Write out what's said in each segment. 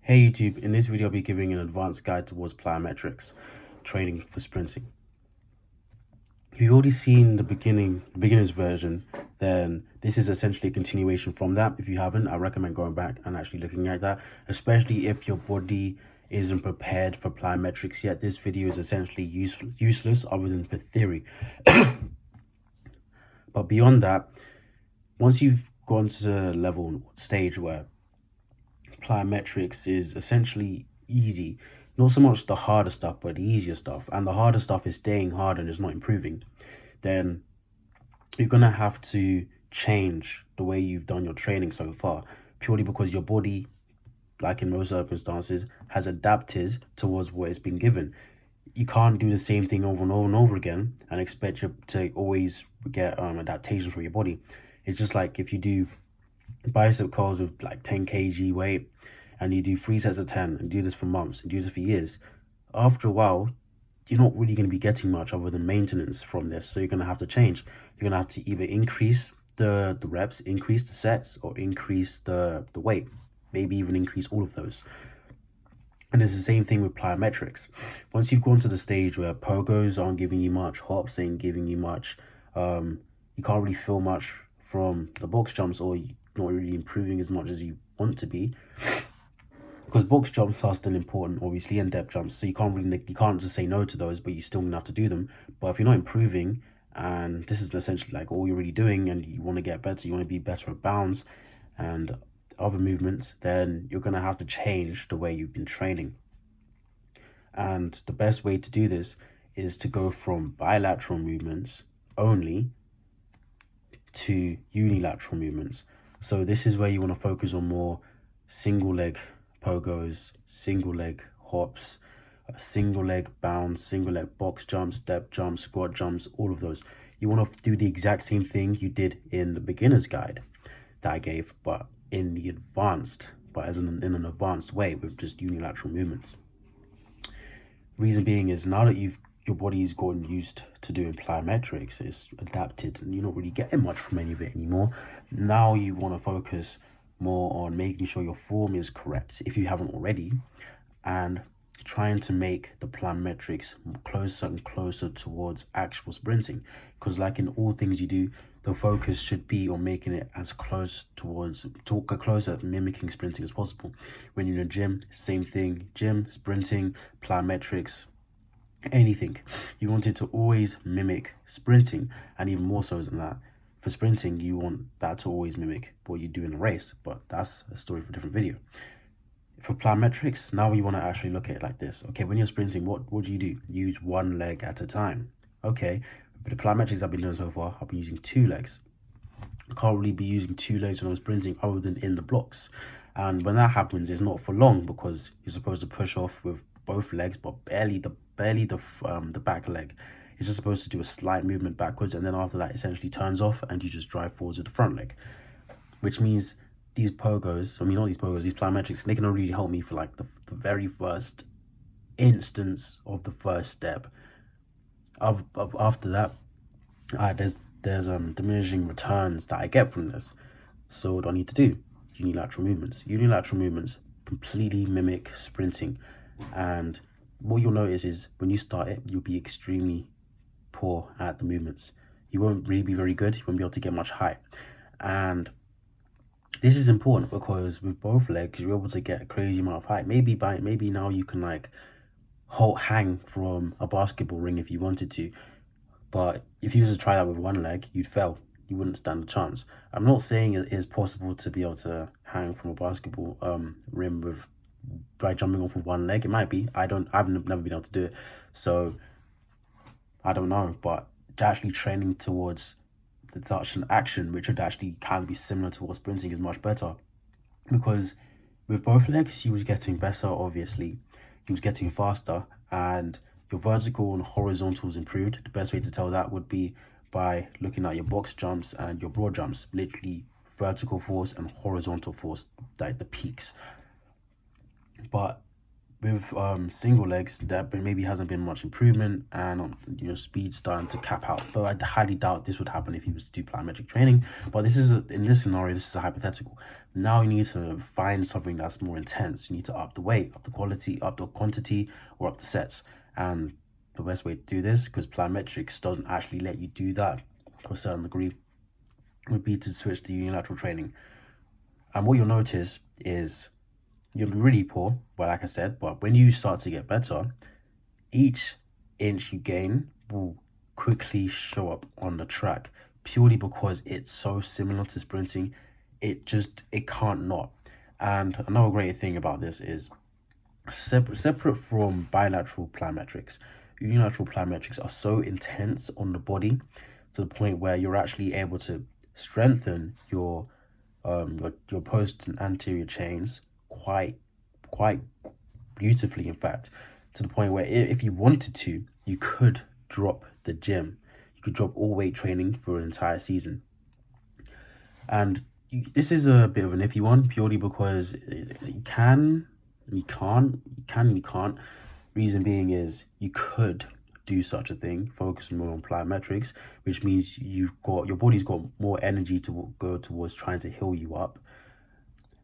Hey YouTube, in this video I'll be giving an advanced guide towards plyometrics training for sprinting. If you've already seen the beginner's version, then this is essentially a continuation from that. If you haven't, I recommend going back and actually looking at that, especially if your body isn't prepared for plyometrics yet. This video is essentially useless other than for theory. But beyond that, once you've gone to the stage where plyometrics is essentially easy, not so much the harder stuff but the easier stuff, and the harder stuff is staying hard and is not improving, then you're gonna have to change the way you've done your training so far, purely because your body, like in most circumstances, has adapted towards what it's been given. You can't do the same thing over and over and over again and expect you to always get adaptation from your body. It's just like if you do bicep curls with like 10 kg weight and you do 3 sets of 10 and do this for months and do this for years, after a while you're not really going to be getting much other than maintenance from this. So you're going to have to change. You're going to have to either increase the reps, increase the sets, or increase the weight, maybe even increase all of those. And it's the same thing with plyometrics. Once you've gone to the stage where pogos aren't giving you much, hops ain't giving you much, you can't really feel much from the box jumps, or you're not really improving as much as you want to be, because box jumps are still important, obviously, and depth jumps. So you can't just say no to those, but you still gonna have to do them. But if you're not improving, and this is essentially like all you're really doing, and you want to get better, you want to be better at bounds and other movements, then you're gonna have to change the way you've been training. And the best way to do this is to go from bilateral movements only to unilateral movements. So this is where you want to focus on more single leg pogos, single leg hops, single leg bounds, single leg box jumps, step jumps, squat jumps, all of those. You want to do the exact same thing you did in the beginner's guide that I gave, but in the advanced, in an advanced way with just unilateral movements. Reason being is, now that your body's gotten used to doing plyometrics, it's adapted and you're not really getting much from any of it anymore. Now you want to focus more on making sure your form is correct, if you haven't already, and trying to make the plyometrics closer and closer towards actual sprinting. Because like in all things you do, the focus should be on making it as close closer mimicking sprinting as possible. When you're in a gym, same thing. Gym, sprinting, plyometrics, anything, you want it to always mimic sprinting, and even more so than that. For sprinting, you want that to always mimic what you do in a race, but that's a story for a different video. For plyometrics, now you want to actually look at it like this. Okay, when you're sprinting, what do? Use one leg at a time. Okay, but the plyometrics I've been doing so far, I've been using 2 legs. I can't really be using 2 legs when I'm sprinting other than in the blocks. And when that happens, it's not for long, because you're supposed to push off with both legs, but barely the back leg. It's just supposed to do a slight movement backwards, and then after that essentially turns off and you just drive forwards with the front leg. Which means these pogos, these plyometrics, they can only really help me for like the very first instance of the first step. After that, there's diminishing returns that I get from this. So what do I need to do? Unilateral movements. Unilateral movements completely mimic sprinting, and what you'll notice is when you start it, you'll be extremely poor at the movements. You won't really be very good. You won't be able to get much height. And this is important because with both legs, you're able to get a crazy amount of height. Maybe now you can like hang from a basketball ring if you wanted to. But if you was to try that with one leg, you'd fail. You wouldn't stand a chance. I'm not saying it is possible to be able to hang from a basketball rim by jumping off with one leg. It might be. I've never been able to do it, so I don't know. But actually training towards the touch and action, which would actually kind of be similar to what sprinting, is much better, because with both legs you was getting better. Obviously you was getting faster, and your vertical and horizontals improved. The best way to tell that would be by looking at your box jumps and your broad jumps. Literally vertical force and horizontal force, like the peaks. But with single legs, that maybe hasn't been much improvement, and your speed starting to cap out. Though I highly doubt this would happen if you was to do plyometric training. But this is in this scenario, this is a hypothetical. Now you need to find something that's more intense. You need to up the weight, up the quality, up the quantity, or up the sets. And the best way to do this, because plyometrics doesn't actually let you do that to a certain degree, would be to switch to unilateral training. And what you'll notice is you're really poor, well, like I said, but when you start to get better, each inch you gain will quickly show up on the track, purely because it's so similar to sprinting. It can't not. And another great thing about this is separate from bilateral plyometrics, unilateral plyometrics are so intense on the body to the point where you're actually able to strengthen your post and anterior chains quite beautifully, in fact, to the point where if you wanted to, you could drop the gym. You could drop all weight training for an entire season. And this is a bit of an iffy one, purely because you can, you can't. Reason being is you could do such a thing, focus more on plyometrics, which means your body's got more energy to go towards trying to heal you up.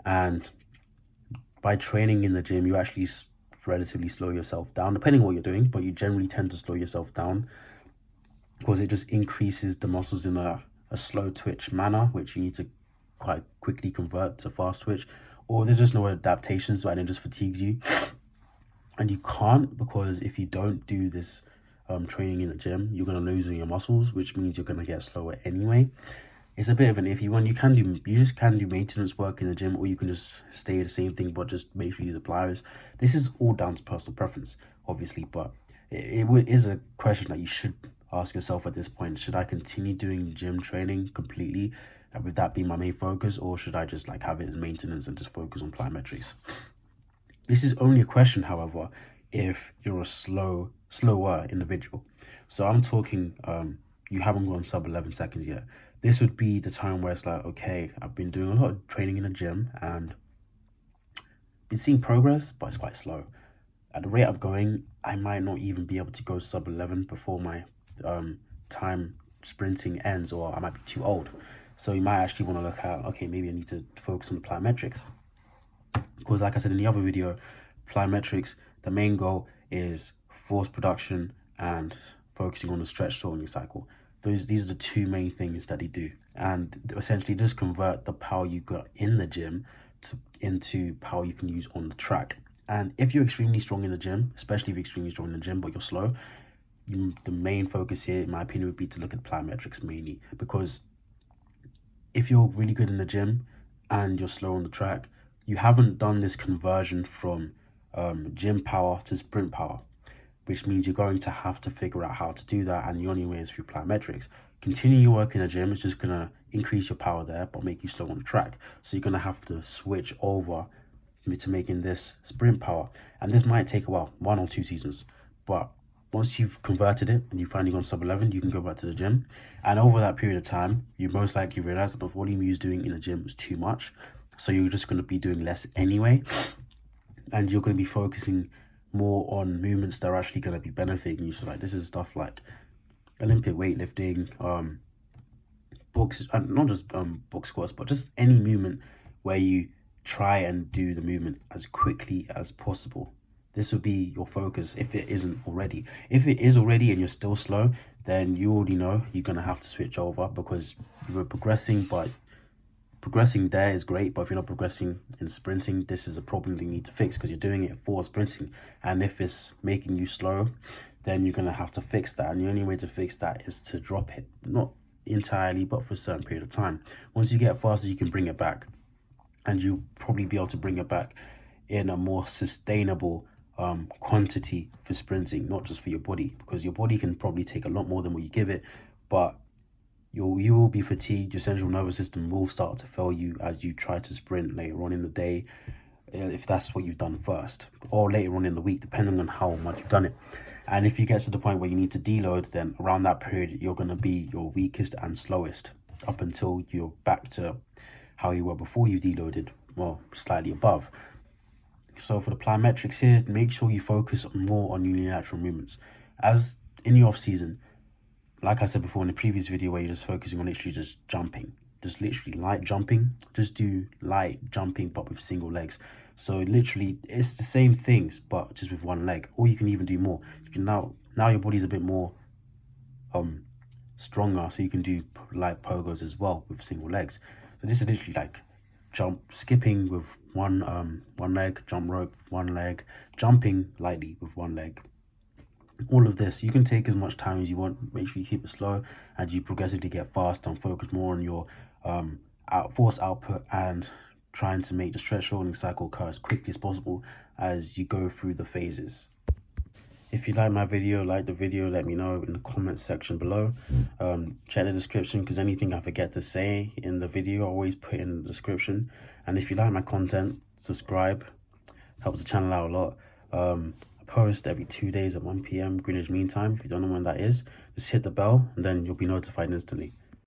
And by training in the gym, you actually relatively slow yourself down, depending on what you're doing, but you generally tend to slow yourself down because it just increases the muscles in a slow twitch manner, which you need to quite quickly convert to fast twitch, or there's just no adaptations, and it just fatigues you. And you can't, because if you don't do this training in the gym, you're going to lose your muscles, which means you're going to get slower anyway. It's a bit of an iffy one. You just can do maintenance work in the gym, or you can just stay the same thing but just make sure you do the plyos. This is all down to personal preference, obviously, but it is a question that you should ask yourself at this point. Should I continue doing gym training completely, and with that being my main focus, or should I just like have it as maintenance and just focus on plyometrics? This is only a question, however, if you're a slower individual. So I'm talking you haven't gone sub 11 seconds yet. This would be the time where it's like, okay, I've been doing a lot of training in the gym and been seeing progress, but it's quite slow. At the rate I'm going, I might not even be able to go sub 11 before my time sprinting ends, or I might be too old. So you might actually want to look at, okay, maybe I need to focus on the plyometrics. Because like I said in the other video, plyometrics, the main goal is force production and focusing on the stretch shortening cycle. These are the two main things that they do, and essentially just convert the power you got in the gym into power you can use on the track. And if you're extremely strong in the gym, especially if you're extremely strong in the gym but you're slow, the main focus here, in my opinion, would be to look at plyometrics mainly. Because if you're really good in the gym and you're slow on the track, you haven't done this conversion from gym power to sprint power, which means you're going to have to figure out how to do that, and the only way is through plyometrics. Continue your work in the gym, it's just going to increase your power there, but make you slow on the track. So you're going to have to switch over to making this sprint power. And this might take a while, 1 or 2 seasons. But once you've converted it and you've finally gone sub 11, you can go back to the gym. And over that period of time, you most likely realize that the volume you was doing in the gym was too much. So you're just going to be doing less anyway. And you're going to be focusing more on movements that are actually going to be benefiting you. So like this is stuff like Olympic weightlifting, box, not just box squats, but just any movement where you try and do the movement as quickly as possible. This would be your focus if it isn't already. If it is already and you're still slow, then you already know you're going to have to switch over, because you were progressing, but progressing there is great, but if you're not progressing in sprinting, this is a problem that you need to fix, because you're doing it for sprinting. And if it's making you slow, then you're going to have to fix that. And the only way to fix that is to drop it, not entirely, but for a certain period of time. Once you get faster, you can bring it back, and you'll probably be able to bring it back in a more sustainable quantity for sprinting, not just for your body, because your body can probably take a lot more than what you give it, but you will be fatigued. Your central nervous system will start to fail you as you try to sprint later on in the day, if that's what you've done first, or later on in the week, depending on how much you've done it. And if you get to the point where you need to deload, then around that period you're going to be your weakest and slowest up until you're back to how you were before you deloaded, well, slightly above. So for the plyometrics here, make sure you focus more on unilateral movements. As in your off season, like I said before in the previous video, where you're just focusing on literally just jumping, just literally light jumping, just do light jumping but with single legs. So literally it's the same things but just with one leg, or you can even do more. You can now your body's a bit more stronger, so you can do light pogos as well with single legs. So this is literally like skipping with one leg, jump rope with one leg, jumping lightly with one leg. All of this, you can take as much time as you want. Make sure you keep it slow and you progressively get faster and focus more on your force output and trying to make the stretch rolling cycle occur as quickly as possible as you go through the phases. If you like my video, like the video, let me know in the comments section below. Check the description, because anything I forget to say in the video I always put in the description. And if you like my content, subscribe, helps the channel out a lot. I post every 2 days at 1 p.m. Greenwich Mean Time. If you don't know when that is, just hit the bell and then you'll be notified instantly.